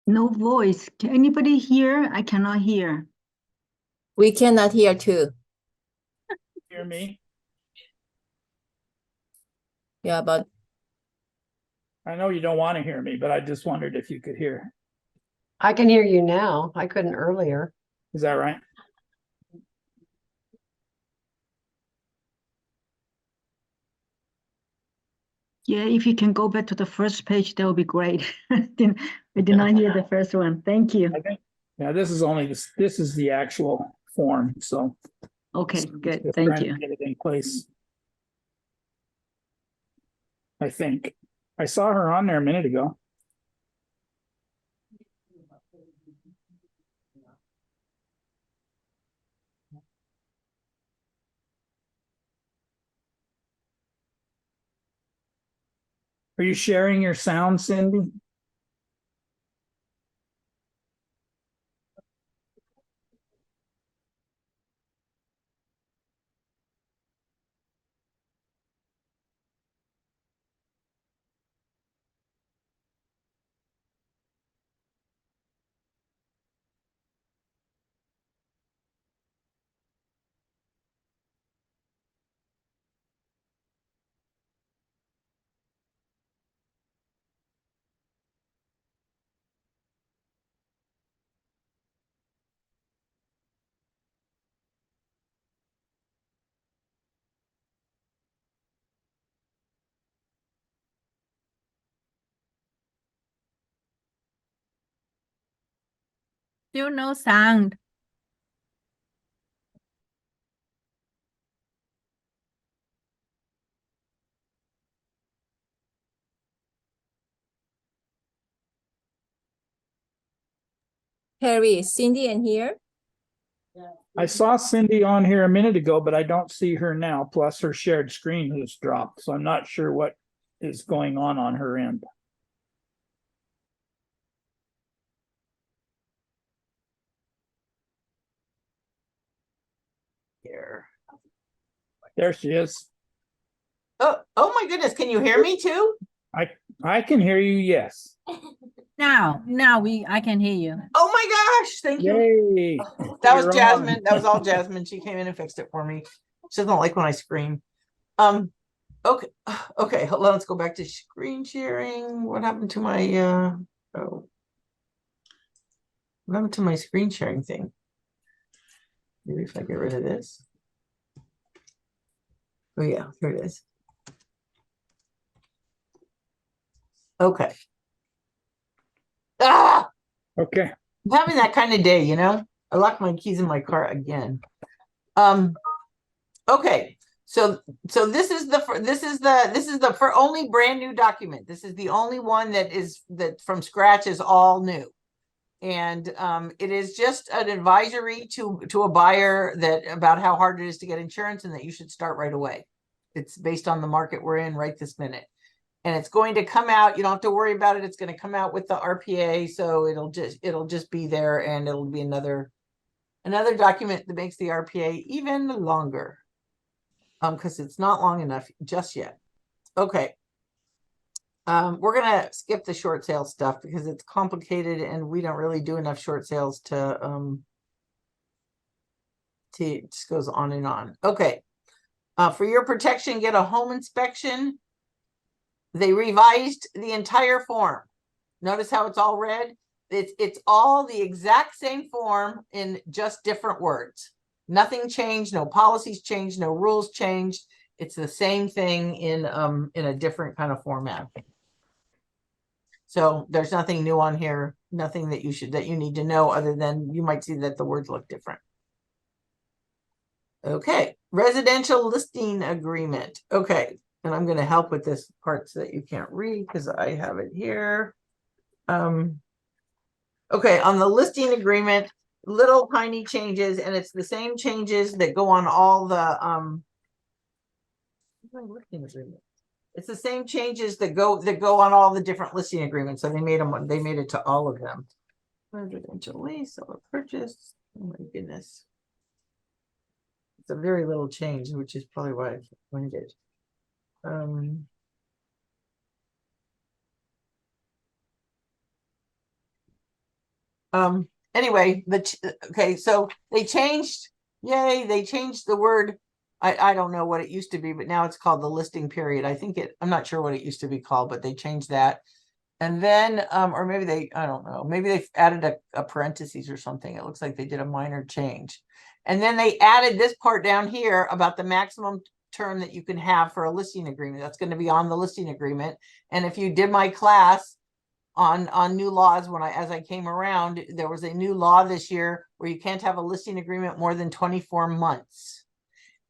No voice. Can anybody hear? I cannot hear. We cannot hear too. Hear me? Yeah, but I know you don't want to hear me, but I just wondered if you could hear. I can hear you now. I couldn't earlier. Is that right? Yeah, if you can go back to the first page, that would be great. I did not hear the first one. Thank you. I think, yeah, this is only this is the actual form, so. Okay, good. Just Thank trying to you. Get it in place. I think. I saw her on there a minute ago. Are you sharing your sound, Cindy? Still no sound. Harry, is Cindy in here? I saw Cindy on here a minute ago, but I don't see her now. Plus her shared screen has dropped, so I'm not sure what is going on her end. Here. There she is. Oh my goodness, can you hear me too? I can hear you, yes. Now I can hear you. Oh my gosh, thank you. Yay. That was You're Jasmine. on. That was all Jasmine. She came in and fixed it for me. She doesn't like when I scream. Okay, okay, hold on, let's go back to screen sharing. What happened to my oh. What happened to my screen sharing thing? Maybe if I get rid of this. Oh yeah, here it is. Okay. Ah, Okay. I'm having that kind of day, you know. I locked my keys in my car again. Okay. So this is the for only brand new document. This is the only one that from scratch is all new. And it is just an advisory to a buyer that about how hard it is to get insurance and that you should start right away. It's based on the market we're in right this minute. And it's going to come out, you don't have to worry about it. It's going to come out with the RPA. So it'll just be there, and it'll be another document that makes the RPA even longer. Because it's not long enough just yet. Okay. We're gonna skip the short sale stuff because it's complicated and we don't really do enough short sales to it just goes on and on. Okay. For your protection, get a home inspection. They revised the entire form. Notice how it's all red? It's all the exact same form in just different words. Nothing changed, no policies changed, no rules changed. It's the same thing in a different kind of format. So there's nothing new on here, nothing that you need to know other than you might see that the words look different. Okay, residential listing agreement. Okay, and I'm going to help with this part so that you can't read because I have it here. Okay, on the listing agreement, little tiny changes, and it's the same changes that go on all the listing agreement. It's the same changes that go on all the different listing agreements. So they made it to all of them. Residential lease or purchase. Oh my goodness. It's a very little change, which is probably why I find it. Anyway, okay, so they changed, yay, they changed the word. I don't know what it used to be, but now it's called the listing period. I'm not sure what it used to be called, but they changed that. And then, or maybe I don't know, maybe they added a parentheses or something. It looks like they did a minor change. And then they added this part down here about the maximum term that you can have for a listing agreement. That's going to be on the listing agreement. And if you did my class on new laws, as I came around, there was a new law this year where you can't have a listing agreement more than 24 months.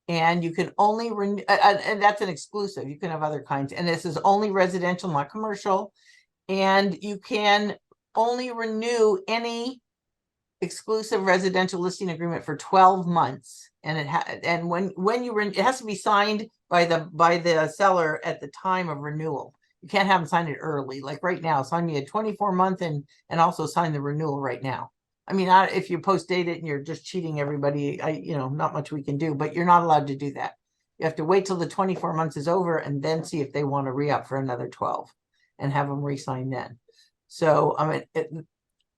And you can only renew, and that's an exclusive. You can have other kinds. And this is only residential, not commercial. And you can only renew any exclusive residential listing agreement for 12 months. And it has to be signed by the seller at the time of renewal. You can't have them sign it early. Like right now, sign me a 24-month and also sign the renewal right now. I mean, if you post date it and you're just cheating everybody, not much we can do, but you're not allowed to do that. You have to wait till the 24 months is over and then see if they want to re-up for another 12 and have them re-sign then. So,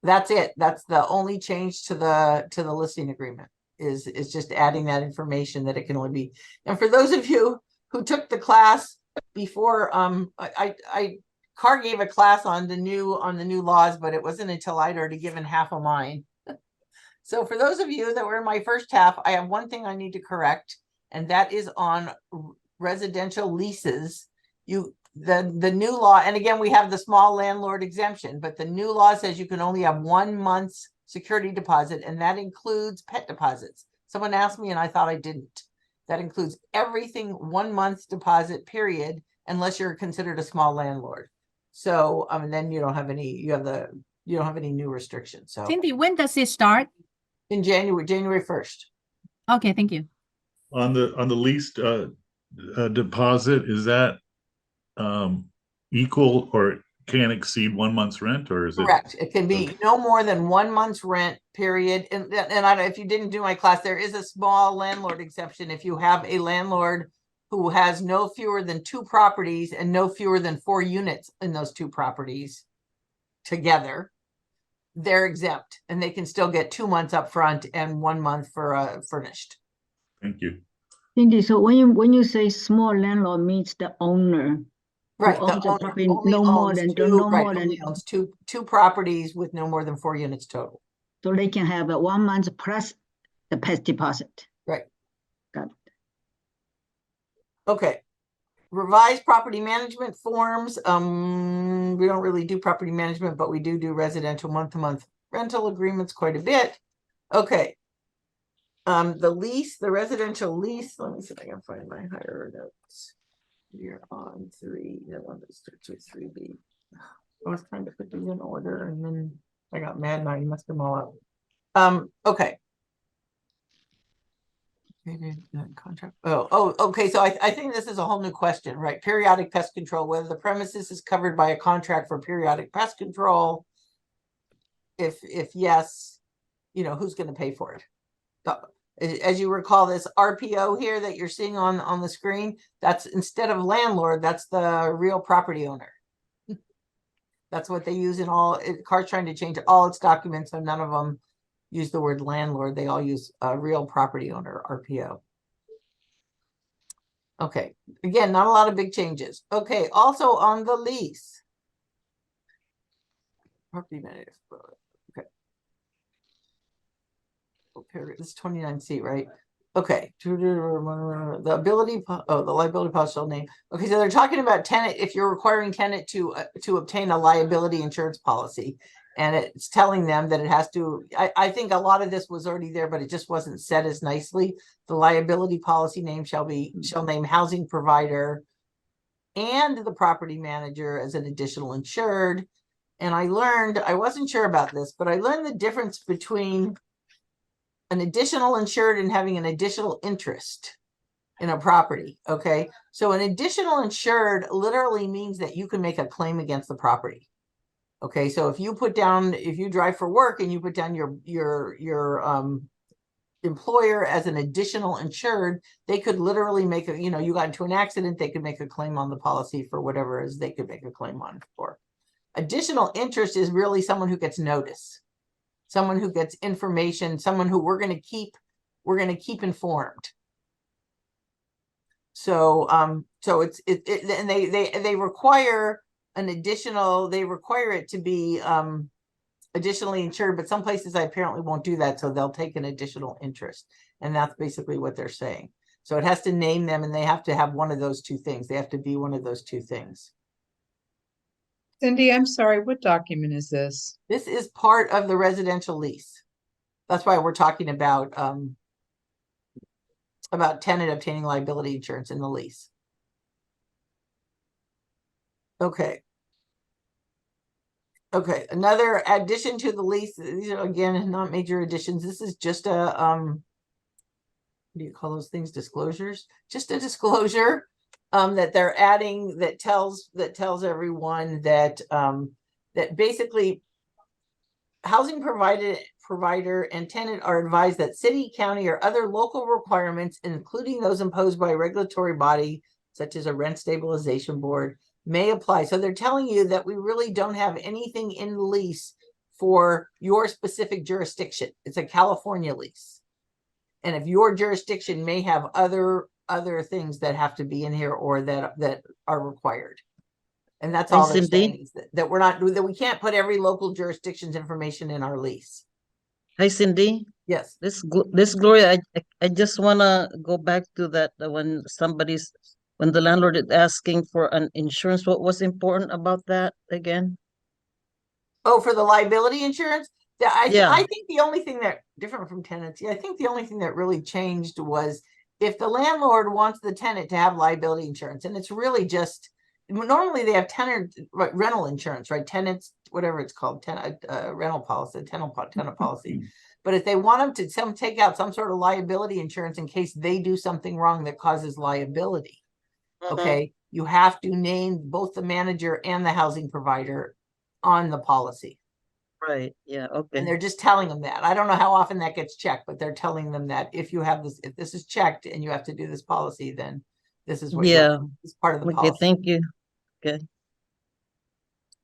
that's it. That's the only change to the listing agreement is just adding that information that it can only be. And for those of you who took the class before, Carr gave a class on the new laws, but it wasn't until I'd already given half of mine. So for those of you that were in my first half, I have one thing I need to correct, and that is on residential leases. The new law, and again, we have the small landlord exemption, but the new law says you can only have 1 month's security deposit, and that includes pet deposits. Someone asked me and I thought I didn't. That includes everything, 1 month's deposit period, unless you're considered a small landlord. So then you don't have any, you don't have any new restrictions. So Cindy, when does it start? in January 1st. Okay, thank you. On the leased deposit, is that equal or can't exceed 1 month's rent, or is it? Correct. It can be no more than 1 month's rent period. And if you didn't do my class, there is a small landlord exception. If you have a landlord who has no fewer than 2 properties and no fewer than 4 units in those 2 properties together, they're exempt and they can still get 2 months up front and 1 month for furnished. Thank you. Cindy, so when you say small landlord means the owner. Right. owns the property Only no more owns than only owns two properties with no more than 4 units total. so they can have a 1 month plus the pet deposit. Right. Got it. Okay. Revised property management forms. We don't really do property management, but we do residential month-to-month rental agreements quite a bit. Okay. The residential lease. Let me see if I can find my higher notes. You're on 3. The one that starts with 3B. I was trying to put these in order and then I got mad and I messed them all up. Okay. Maybe contract. Okay. So I think this is a whole new question, right? Periodic pest control, whether the premises is covered by a contract for periodic pest control. If yes, who's going to pay for it? As you recall, this RPO here that you're seeing on the screen, that's instead of landlord, that's the real property owner. That's what they use in CAR's trying to change all its documents, so none of them use the word landlord. They all use a real property owner, RPO. Okay, again, not a lot of big changes. Okay, also on the lease. Property manager. Okay. This is 29C, right? Okay. The liability policy shall name. Okay, so they're talking about tenant, if you're requiring tenant to obtain a liability insurance policy, and it's telling them that it has to, I think a lot of this was already there, but it just wasn't said as nicely. The liability policy name shall name housing provider and the property manager as an additional insured. And I wasn't sure about this, but I learned the difference between an additional insured and having an additional interest in a property. Okay. So an additional insured literally means that you can make a claim against the property. Okay. So if you drive for work and you put down your employer as an additional insured, they could literally make you got into an accident, they could make a claim on the policy for whatever it is they could make a claim on for. Additional interest is really someone who gets notice. Someone who gets information, someone who we're going to keep informed. So, and they require it to be, additionally insured, but some places apparently won't do that. So they'll take an additional interest. And that's basically what they're saying. So it has to name them and they have to have one of those two things. They have to be one of those two things. Cindy, I'm sorry, what document is this? This is part of the residential lease. That's why we're talking about tenant obtaining liability insurance in the lease. Okay. Okay, another addition to the lease. These are again not major additions. This is just a what do you call those things? Disclosures. Just a disclosure that they're adding that tells everyone that that basically housing provider and tenant are advised that city, county, or other local requirements, including those imposed by a regulatory body such as a rent stabilization board, may apply. So they're telling you that we really don't have anything in the lease for your specific jurisdiction. It's a California lease. And if your jurisdiction may have other things that have to be in here or that are required. And that's all they're saying is that we can't put every local jurisdiction's information in our lease. Hi, Cindy. Yes. This Gloria, I just wanna go back to that when the landlord is asking for an insurance. What was important about that again? Oh, for the liability insurance? I Yeah. think the only thing that different from tenancy, I think the only thing that really changed was if the landlord wants the tenant to have liability insurance, and it's really just normally they have rental insurance, right? Tenants, whatever it's called, rental policy, tenant policy. But if they want them to take out some sort of liability insurance in case they do something wrong that causes liability, okay, you have to name both the manager and the housing provider on the policy. Right. Yeah. Okay. And they're just telling them that. I don't know how often that gets checked, but they're telling them that if this is checked and you have to do this policy, then this is what is part of the policy. Okay. Thank you.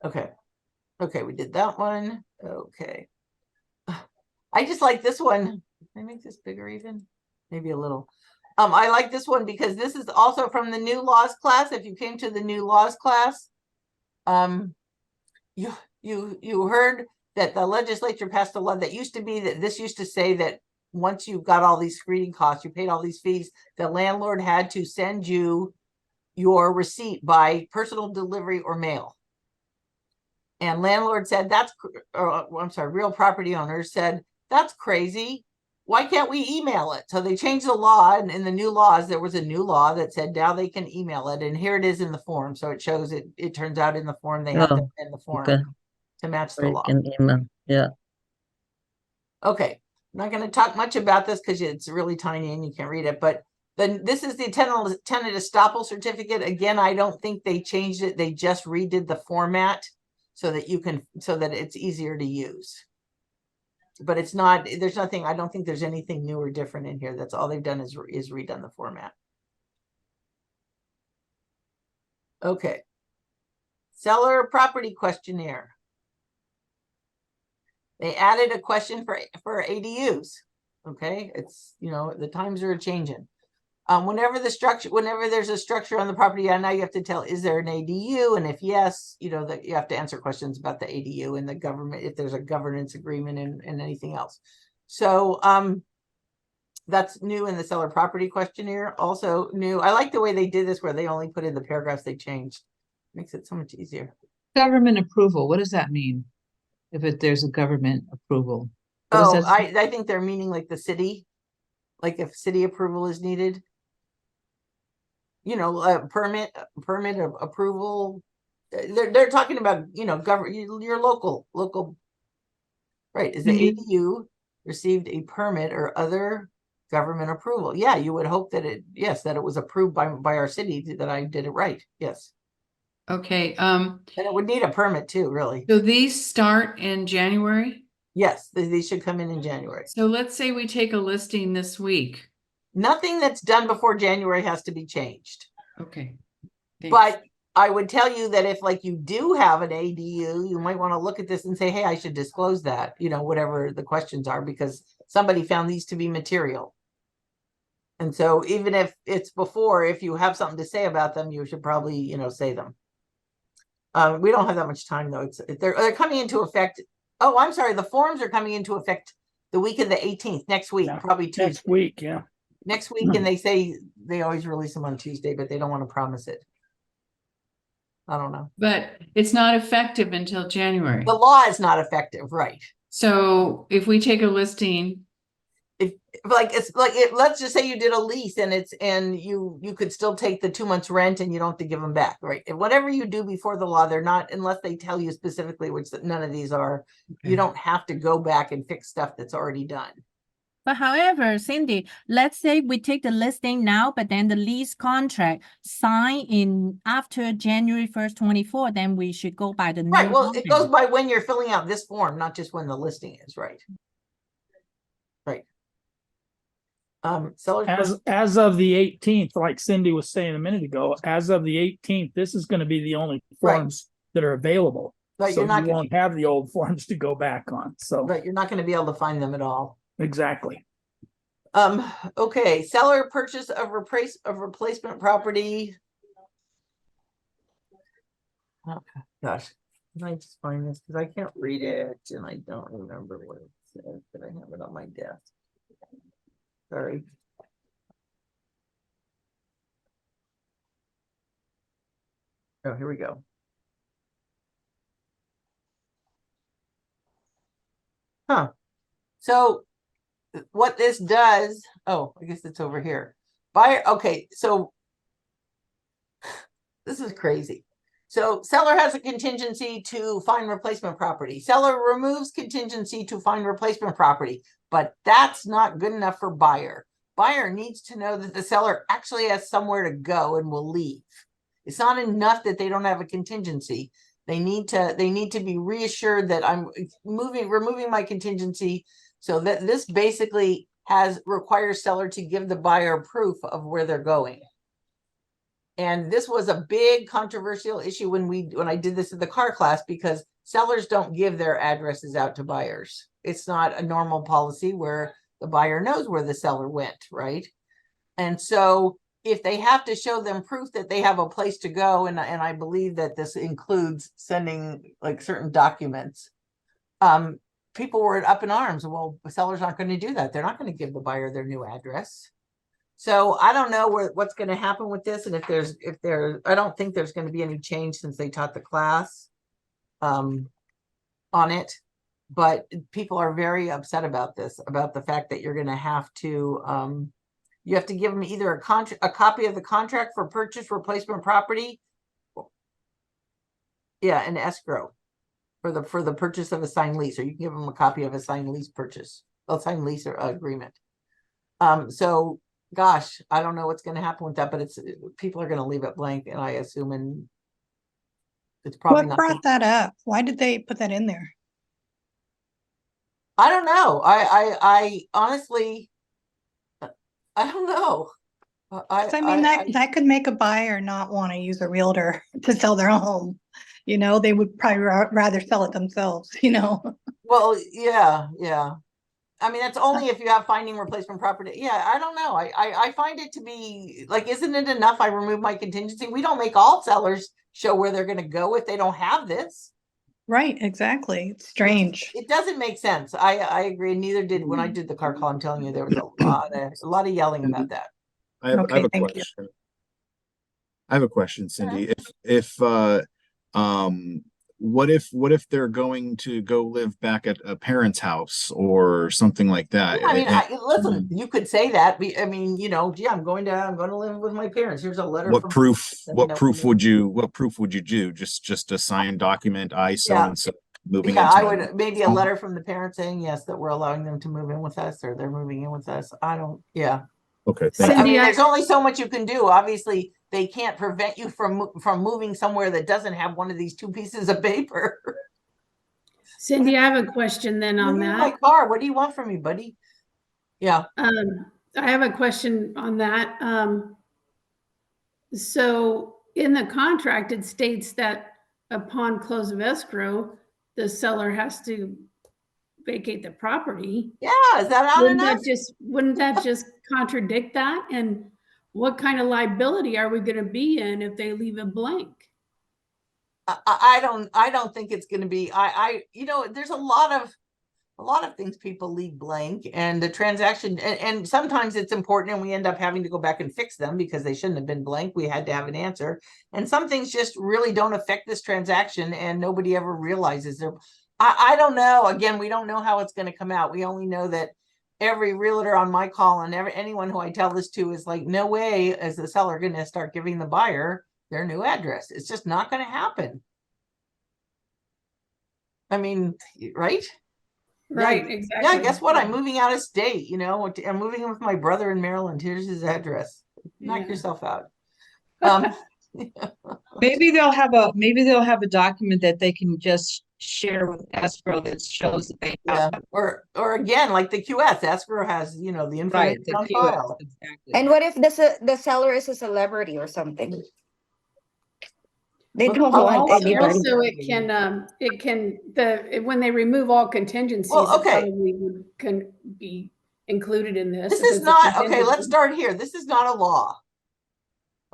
Okay. Okay. We did that one. Okay. I just like this one. Can I make this bigger even? Maybe a little. I like this one because this is also from the new laws class. If you came to the new laws class, you heard that the legislature passed a law that used to say that once you got all these screening costs, you paid all these fees, the landlord had to send you your receipt by personal delivery or mail. And landlord said, real property owners said, that's crazy. Why can't we email it? So they changed the law, and in the new laws, there was a new law that said now they can email it. And here it is in the form. So it shows it turns out in the form, they have to in the form to match the law. Yeah. Okay, I'm not gonna talk much about this because it's really tiny and you can't read it, but then this is the tenant estoppel certificate. Again, I don't think they changed it. They just redid the format so that it's easier to use. But it's not, there's nothing, I don't think there's anything new or different in here. That's all they've done is redone the format. Okay. Seller property questionnaire. They added a question for ADUs. Okay, it's, the times are changing. Whenever there's a structure on the property, now you have to tell, is there an ADU? And if yes, that you have to answer questions about the ADU and the government, if there's a governance agreement and anything else. So that's new in the seller property questionnaire. Also new. I like the way they did this where they only put in the paragraphs they changed. Makes it so much easier. Government approval, what does that mean? If there's a government approval? What does Oh, that- I think they're meaning like the city, like if city approval is needed. A permit of approval. They're talking about, your local, right? Is the ADU received a permit or other government approval? Yeah, you would hope that it was approved by our city, that I did it right. Yes. Okay, And it would need a permit too, really. so these start in January? Yes, these should come in January. So let's say we take a listing this week. Nothing that's done before January has to be changed. Okay. But I would tell you that if you do have an ADU, you might want to look at this and say, hey, I should disclose that, whatever the questions are, because somebody found these to be material. And so even if it's before, if you have something to say about them, you should probably, say them. We don't have that much time though. They're coming into effect. Oh, I'm sorry. The forms are coming into effect the week of the 18th, next week, Yeah, probably Tuesday. Next week, yeah. Next week, and they say they always release them on Tuesday, but they don't want to promise it. I don't know. But it's not effective until January. The law is not effective, right? So if we take a listing, Let's just say you did a lease and you could still take the 2 months rent and you don't have to give them back, right? And whatever you do before the law, they're not, unless they tell you specifically, which none of these are, you don't have to go back and fix stuff that's already done. But however, Cindy, let's say we take the listing now, but then the lease contract signed in after January 1st, 24, then we should go by the new. Right, well, it goes contract. by when you're filling out this form, not just when the listing is, right? Right. Sellers. As of the 18th, like Cindy was saying a minute ago, as of the 18th, this is going to be the only Right. forms that are available. Right, So you're not you gonna, won't have the old forms to go back on. So right, you're not going to be able to find them at all. exactly. Okay, seller purchase of replacement property. Okay, gosh, can I just find this because I can't read it and I don't remember what it says, but I have it on my desk. Sorry. Oh, here we go. Huh. So what this does, oh, I guess it's over here. Buyer, okay, so this is crazy. So seller has a contingency to find replacement property. Seller removes contingency to find replacement property, but that's not good enough for buyer. Buyer needs to know that the seller actually has somewhere to go and will leave. It's not enough that they don't have a contingency. They need to be reassured that I'm removing my contingency, so that this basically requires seller to give the buyer proof of where they're going. And this was a big controversial issue when I did this in the car class, because sellers don't give their addresses out to buyers. It's not a normal policy where the buyer knows where the seller went, right? And so if they have to show them proof that they have a place to go, and I believe that this includes sending certain documents, people were up in arms. Well, the seller's not going to do that. They're not going to give the buyer their new address. So I don't know what's going to happen with this, and I don't think there's going to be any change since they taught the class on it. But people are very upset about this, about the fact that you're going to have to you have to give them either a copy of the contract for purchase replacement property. Yeah, an escrow. for the purchase of a signed lease, or you can give them a copy of a signed lease purchase, a signed lease or agreement. So gosh, I don't know what's gonna happen with that, but people are gonna leave it blank, and I assume, and it's probably What not. brought that up? Why did they put that in there? I don't know. I honestly, I don't know. 'Cause I mean, that could make a buyer not want to use a realtor to sell their home. You know, they would probably rather sell it themselves, you know? Well, yeah. I mean, that's only if you have finding replacement property. Yeah, I don't know. I find it to be like, isn't it enough I remove my contingency? We don't make all sellers show where they're gonna go if they don't have this. Right, exactly. It's strange. It doesn't make sense. I agree. Neither did when I did the car call. I'm telling you, there was a lot of yelling about that. I have Okay, a thank you. question. I have a question, Cindy. If what if they're going to go live back at a parent's house or something like that? I mean, listen, you could say that. I mean, you know, gee, I'm going to live with my parents. Here's a letter. What from- proof No, would you do? Just a signed document, I so Yeah. and so moving Yeah, into I my- would maybe a letter from the parent saying yes, that we're allowing them to move in with us, or they're moving in with us. I don't, yeah. Okay, But, thank I you. mean, Cindy, there's only so much you can do. Obviously, they can't prevent you from moving somewhere that doesn't have one of these two pieces of paper. Cindy, I have a question then on Moving my that. car. What do you want from me, buddy? Yeah. I have a question on that. So in the contract, it states that upon close of escrow, the seller has to vacate the property. Yeah, is that not enough? Wouldn't that just contradict that? And what kind of liability are we gonna be in if they leave it blank? I don't think it's going to be. You know, there's a lot of things people leave blank, and the transaction, and sometimes it's important, and we end up having to go back and fix them because they shouldn't have been blank. We had to have an answer, and some things just really don't affect this transaction, and nobody ever realizes they're. I don't know. Again, we don't know how it's going to come out. We only know that every realtor on my call and anyone who I tell this to is like, no way is the seller going to start giving the buyer their new address. It's just not going to happen. I mean, right? Right, Yeah, exactly. yeah, guess what? I'm moving out of state, you know, I'm moving in with my brother in Maryland. Here's his address. Knock Yeah. yourself out. Maybe they'll have a document that they can just share with escrow that shows that they Yeah, have. or again, like the QS, escrow has, you know, the Right, information the on QS, file. exactly. And what if the seller is a celebrity or something? They But don't also- want anybody. Also, when they remove all contingencies, Well, it okay. probably can be included in this. This if is it's a not, okay, contingency. let's start here. This is not a law.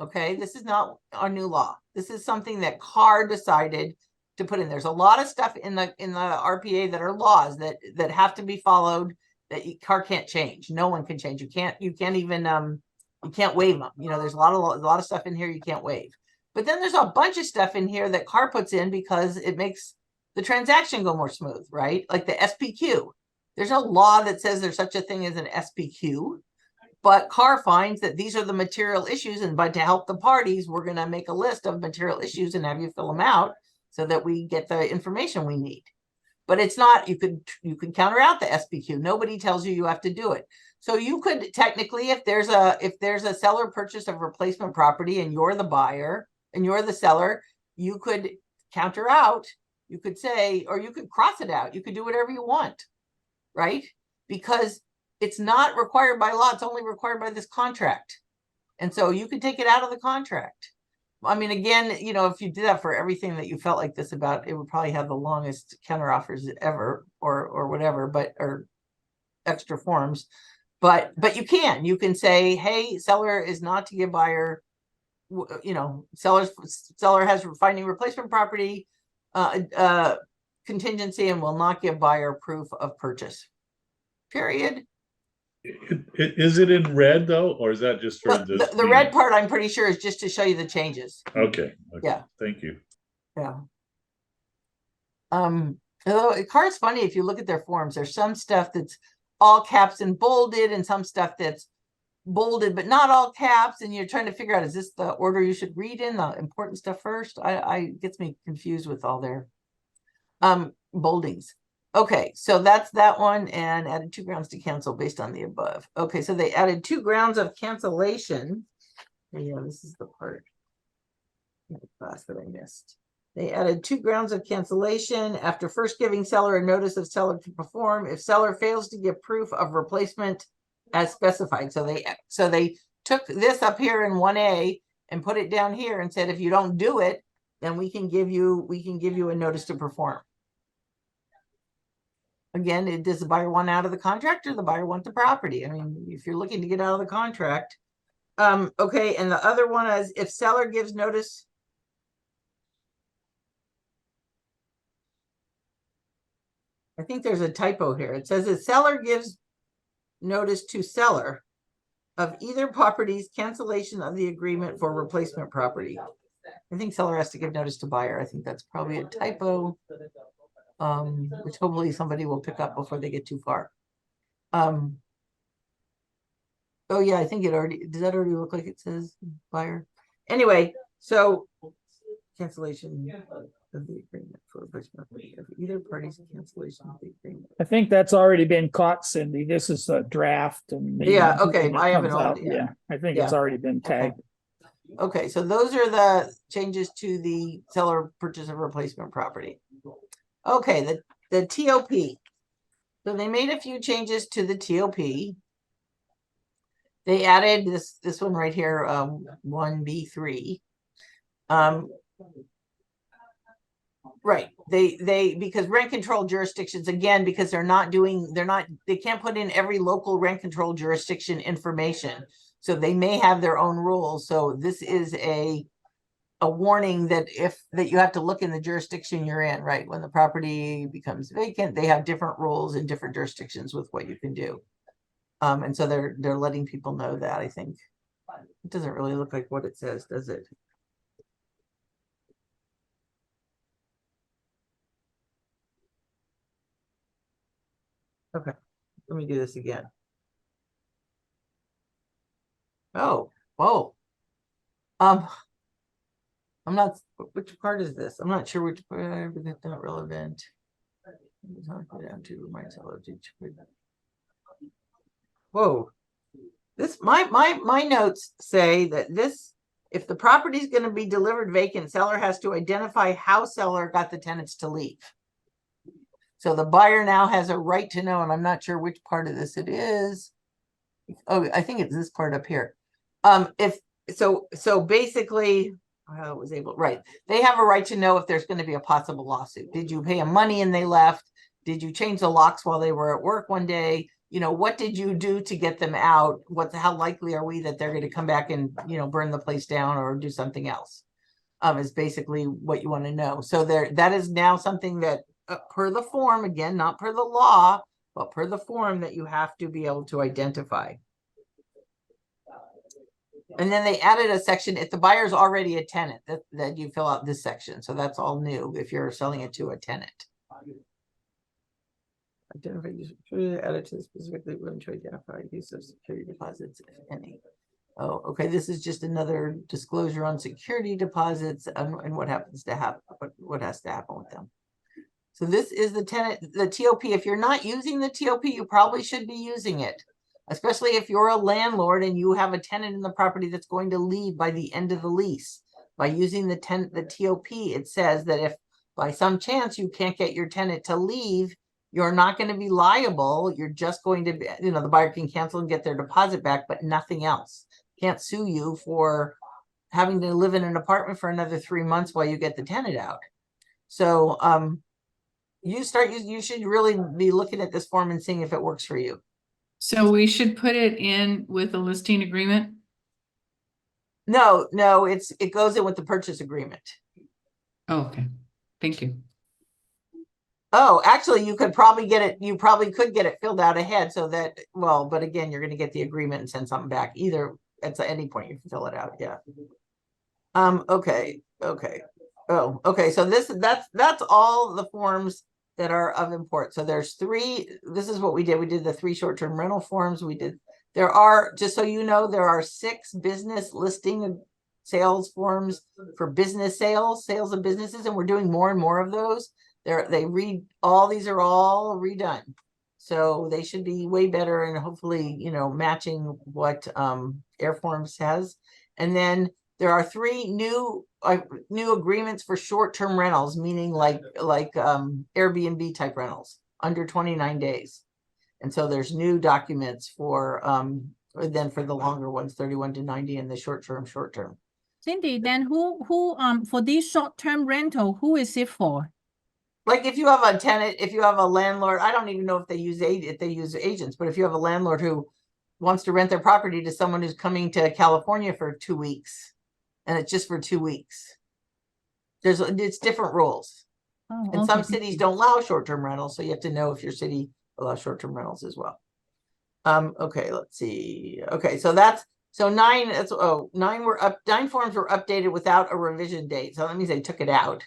Okay, this is not a new law. This is something that CAR decided to put in. There's a lot of stuff in the RPA that are laws that have to be followed that CAR can't change. No one can change. You can't even you can't waive them. You know, there's a lot of stuff in here you can't waive. But then there's a bunch of stuff in here that CAR puts in because it makes the transaction go more smooth, right? Like the SPQ. There's no law that says there's such a thing as an SPQ. But CAR finds that these are the material issues, and to help the parties, we're going to make a list of material issues and have you fill them out so that we get the information we need. But it's not, you could counter out the SPQ. Nobody tells you have to do it. So you could technically, if there's a seller purchase of replacement property and you're the buyer and you're the seller, you could counter out, you could say, or you could cross it out. You could do whatever you want, right? Because it's not required by law. It's only required by this contract. And so you could take it out of the contract. I mean, again, you know, if you did that for everything that you felt like this about, it would probably have the longest counteroffers ever or whatever, or extra forms. But you can say, hey, seller is not to give buyer, you know, seller has finding replacement property contingency and will not give buyer proof of purchase. Period. Is it in red though, or is that just for But the red part, I'm pretty sure, is just to show you the changes. Okay. Yeah. Thank you. Yeah. Although CAR's funny, if you look at their forms, there's some stuff that's all caps and bolded, and some stuff that's bolded but not all caps, and you're trying to figure out, is this the order you should read in, the important stuff first? I gets me confused with all their Boldings. Okay, so that's that one, and added 2 grounds to cancel based on the above. Okay, so they added 2 grounds of cancellation. Yeah, this is the part in the class that I missed. They added 2 grounds of cancellation after first giving seller a notice of seller to perform. If seller fails to give proof of replacement as specified. So they took this up here in 1A and put it down here and said, if you don't do it, then we can give you a notice to perform. Again, does the buyer want out of the contract or the buyer want the property? I mean, if you're looking to get out of the contract. Okay, and the other one is if seller gives notice. I think there's a typo here. It says the seller gives notice to seller of either property's cancellation of the agreement for replacement property. I think seller has to give notice to buyer. I think that's probably a typo, which hopefully somebody will pick up before they get too far. Oh yeah, I think it already, does that already look like it says buyer? Anyway, so cancellation of the agreement for replacement property of either party's cancellation of the agreement. I think that's already been caught, Cindy. This is a draft and. maybe Yeah, okay, when it I haven't comes out, opened it yet. Yeah, I think Yeah. it's already been tagged. Okay, so those are the changes to the seller purchase of replacement property. Okay, the TOP. So they made a few changes to the TOP. They added this one right here, 1B3. Right. They because rent control jurisdictions, again, because they can't put in every local rent control jurisdiction information. So they may have their own rules. So this is a warning that that you have to look in the jurisdiction you're in, right? When the property becomes vacant, they have different rules in different jurisdictions with what you can do. And so they're letting people know that, I think. It doesn't really look like what it says, does it? Okay, let me do this again. Oh, whoa. I'm not, which part is this? I'm not sure which part, but that's not relevant. Down to my seller. Whoa. This, my notes say that this, if the property is going to be delivered vacant, seller has to identify how seller got the tenants to leave. So the buyer now has a right to know, and I'm not sure which part of this it is. Oh, I think it's this part up here. So basically, I was able, right. They have a right to know if there's going to be a possible lawsuit. Did you pay them money and they left? Did you change the locks while they were at work one day? You know, what did you do to get them out? How likely are we that they're going to come back and, burn the place down or do something else? Is basically what you want to know. So that is now something that per the form, again, not per the law, but per the form that you have to be able to identify. And then they added a section, if the buyer's already a tenant, that you fill out this section. So that's all new if you're selling it to a tenant. Identify added to specifically willing to identify use of security deposits, if any. Oh, okay. This is just another disclosure on security deposits and what happens to happen, what has to happen with them. So this is the TOP. If you're not using the TOP, you probably should be using it, especially if you're a landlord and you have a tenant in the property that's going to leave by the end of the lease. By using the TOP, it says that if by some chance you can't get your tenant to leave, you're not going to be liable. You're just going to be, the buyer can cancel and get their deposit back, but nothing else. Can't sue you for having to live in an apartment for another 3 months while you get the tenant out. So you should really be looking at this form and seeing if it works for you. So we should put it in with the listing agreement? No, it goes in with the purchase agreement. Oh, okay. Thank you. Oh, actually, you could probably get it. You probably could get it filled out ahead so that, well, but again, you're going to get the agreement and send something back. Either at any point you can fill it out. Yeah. Okay. Oh, okay. So that's all the forms that are of import. So there's 3. This is what we did. We did the 3 short-term rental forms. There are, just so you know, there are 6 business listing sales forms for business sales of businesses, and we're doing more and more of those. all these are all redone. So they should be way better and hopefully, matching what Airforms has. And then there are 3 new agreements for short-term rentals, meaning like Airbnb type rentals under 29 days. And so there's new documents for for the longer ones, 31 to 90, and the short-term. Cindy, then who for these short-term rental, who is it for? Like if you have a tenant, if you have a landlord, I don't even know if they use agents, but if you have a landlord who wants to rent their property to someone who's coming to California for 2 weeks, and it's just for 2 weeks, it's different rules. Oh, And some okay. cities don't allow short-term rentals, so you have to know if your city allows short-term rentals as well. Okay, let's see. Okay, so 9 forms were updated without a revision date. So that means they took it out.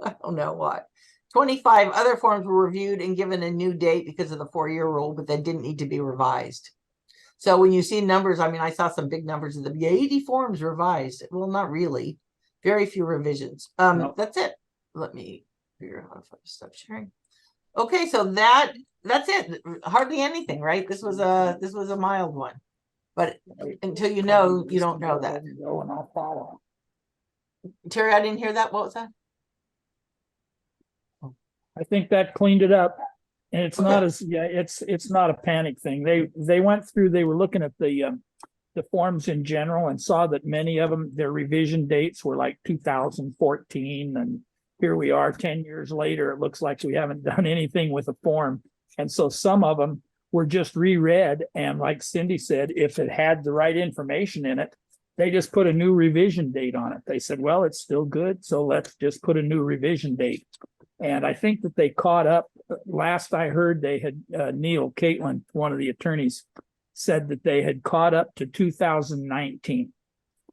I don't know what. 25 other forms were reviewed and given a new date because of the 4-year rule, but they didn't need to be revised. So when you see numbers, I mean, I saw some big numbers of the 80 forms revised. Well, not really. Very few revisions. No. That's it. Let me figure out how to stop sharing. Okay, so that's it. Hardly anything, right? This was a mild one. But until you know, you don't know that. Go and I'll follow. Terry, I didn't hear that. What was that? I think that cleaned it up. And it's not Okay. it's not a panic thing. They went through, they were looking at the forms in general and saw that many of them, their revision dates were like 2014. And here we are 10 years later. It looks like we haven't done anything with the form. And so some of them were just reread. And like Cindy said, if it had the right information in it, they just put a new revision date on it. They said, well, it's still good, so let's just put a new revision date. And I think that they caught up. Last I heard, they had Neil Caitlin, one of the attorneys, said that they had caught up to 2019.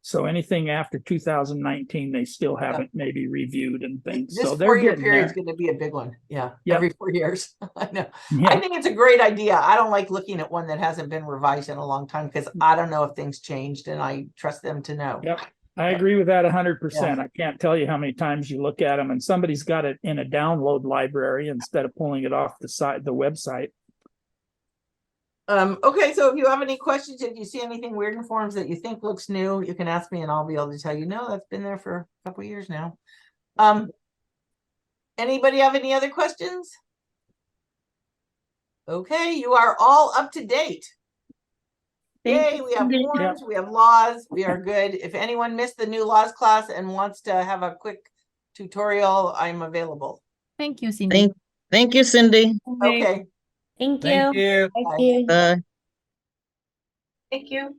So anything after 2019, they still haven't maybe reviewed and things. This So they're 4-year getting period is there. going to be a big one. Yeah. Yep. Every 4 years. I know. Yeah. I think it's a great idea. I don't like looking at one that hasn't been revised in a long time because I don't know if things changed and I trust them to know. Yep. I agree with that 100%. I can't tell you how many times you look at them and somebody's got it in a download library instead of pulling it off the website. Okay, so if you have any questions, if you see anything weird in forms that you think looks new, you can ask me and I'll be able to tell you, no, that's been there for a couple years now. Anybody have any other questions? Okay, you are all up to date. Yay, we have forms, we have laws, we are good. If anyone missed the new laws class and wants to have a quick tutorial, I'm available. Thank you, Cindy. Thank you, Cindy. Okay. Thank Thank you. you. Thank Bye. you. Bye. Thank you.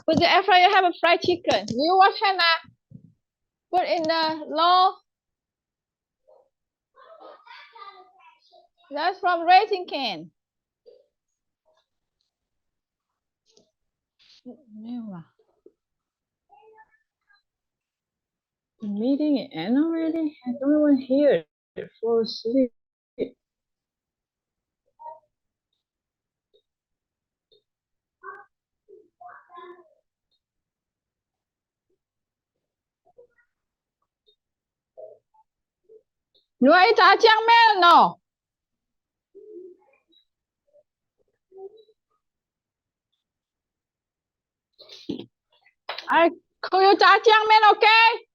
With the air fryer, have a fried chicken. Do you want Hannah? Put in the law. That's from Raising Cane. The meeting end already? I don't want to hear it. Fall asleep. Nuôi trà chang mê no. I call you trà chang mê, okay?